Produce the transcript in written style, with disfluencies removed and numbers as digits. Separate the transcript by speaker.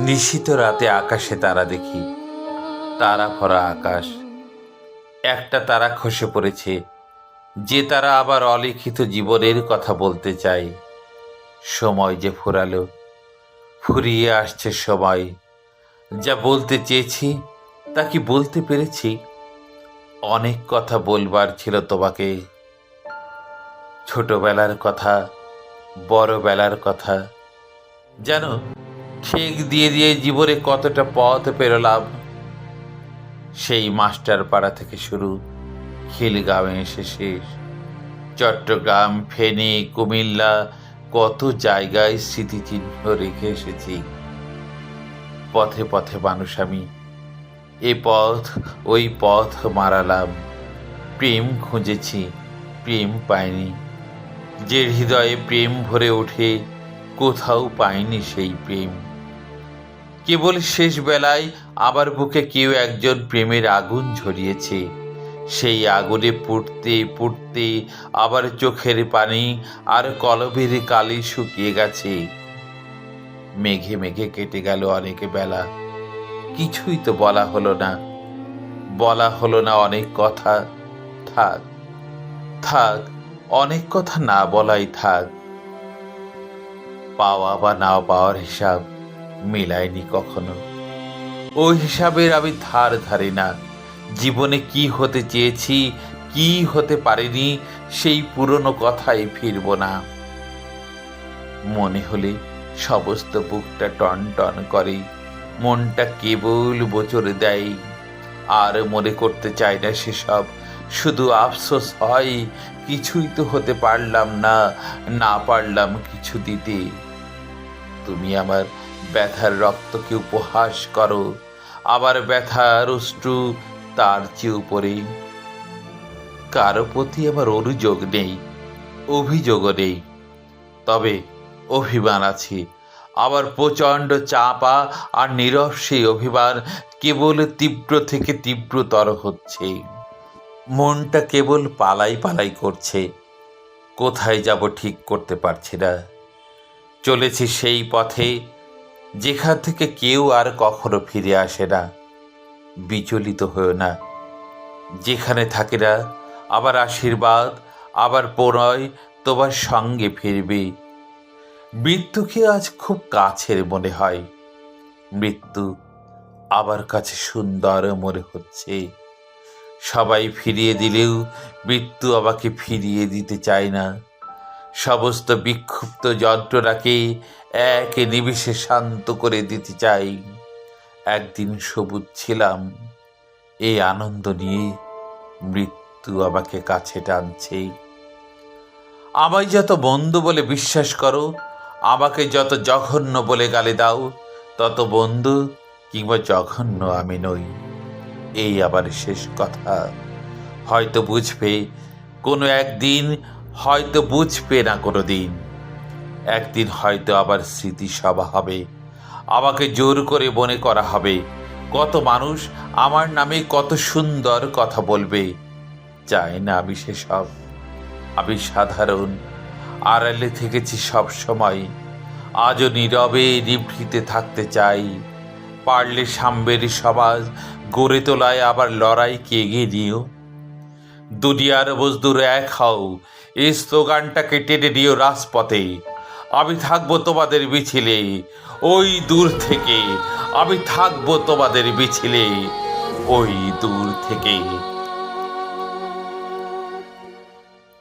Speaker 1: নিশীথ রাতে আকাশে তারা দেখি, তারা ভরা আকাশ। একটা তারা খসে পড়েছে, যে তারা আবার অলিখিত জীবনের কথা বলতে চায়। সময় যে ফুরালো, ফুরিয়ে আসছে সময়। যা বলতে চেয়েছি তা কি বলতে পেরেছি? অনেক কথা বলবার ছিল তোমাকে, ছোটবেলার কথা, বড়বেলার কথা। যেন ঠেক দিয়ে দিয়ে জীবনে কতটা পথ পেরোলাম। সেই মাস্টার পাড়া থেকে শুরু, খিলগাঁওয়ে এসে শেষ। চট্টগ্রাম, ফেনী, কুমিল্লা, কত জায়গায় স্মৃতিচিহ্ন রেখে এসেছি। পথে পথে মানুষ আমি, এ পথ ওই পথ মারালাম। প্রেম খুঁজেছি, প্রেম পাইনি। যে হৃদয়ে প্রেম ভরে ওঠে, কোথাও পাইনি সেই প্রেম। কেবল শেষ বেলায় আবার বুকে কেউ একজন প্রেমের আগুন ঝরিয়েছে। সেই আগুনে পুড়তে পুড়তে আবার চোখের পানি আর কলবের কালি শুকিয়ে গেছে। মেঘে মেঘে কেটে গেল অনেক বেলা, কিছুই তো বলা হলো না। বলা হলো না অনেক কথা। থাক থাক, অনেক কথা না বলাই থাক। পাওয়া বা না পাওয়ার হিসাব মিলাইনি কখনো। ওই হিসাবের আমি ধার ধারি না। জীবনে কি হতে চেয়েছি, কি হতে পারিনি, সেই পুরনো কথায় ফিরব না। মনে হলে সমস্ত বুকটা টন টন করে, মনটা কেবল বোচরে দেয়। আর মনে করতে চাই না সেসব, শুধু আফসোস হয় কিছুই তো হতে পারলাম না, না পারলাম কিছু দিতে। তুমি আমার ব্যথার রক্তকে উপহাস করো, আবার ব্যথার অশ্রু তার চেয়ে উপরে। কারো প্রতি আমার অনুযোগ নেই, অভিযোগও নেই, তবে অভিমান আছে। আবার প্রচণ্ড চাপা আর নীরব সেই অভিমান কেবল তীব্র থেকে তীব্রতর হচ্ছে। মনটা কেবল পালাই পালাই করছে, কোথায় যাব ঠিক করতে পারছি না। চলেছি সেই পথে যেখান থেকে কেউ আর কখনো ফিরে আসে না। বিচলিত হয়েও না, যেখানে থাকে না আবার আশীর্বাদ, আবার প্রণয় তোমার সঙ্গে ফিরবে। মৃত্যুকে আজ খুব কাছের মনে হয়, মৃত্যু আবার কাছে সুন্দর মনে হচ্ছে। সবাই ফিরিয়ে দিলেও মৃত্যু আমাকে ফিরিয়ে দিতে চায় না। সমস্ত বিক্ষুব্ধ যন্ত্রণাকে এক নিমিষে শান্ত করে দিতে চাই। একদিন সবুজ ছিলাম, এই আনন্দ নিয়ে মৃত্যু আমাকে কাছে টানছে। আমায় যত বন্ধু বলে বিশ্বাস করো, আমাকে যত জঘন্য বলে গালি দাও, তত বন্ধু কিংবা জঘন্য আমি নই। এই আবার শেষ কথা। হয়তো বুঝবে কোনো একদিন, হয়তো বুঝবে না কোনো দিন। একদিন হয়তো আবার স্মৃতিসভা হবে, আমাকে জোর করে মনে করা হবে। কত মানুষ আমার নামে কত সুন্দর কথা বলবে। চাই না আমি সেসব। আমি সাধারণ, আড়ালে থেকেছি সব সময়। আজও নীরবে নিভৃতে থাকতে চাই। পারলে সাম্যের সমাজ গড়ে তোলায় আবার লড়াইকে এগিয়ে নিও। দুনিয়ার মজদুর এক হও, এই স্লোগানটাকে টেনে নিও রাজপথে। আমি থাকবো তোমাদের মিছিলে, ওই দূর থেকে। আমি থাকবো তোমাদের মিছিলে, ওই দূর থেকে।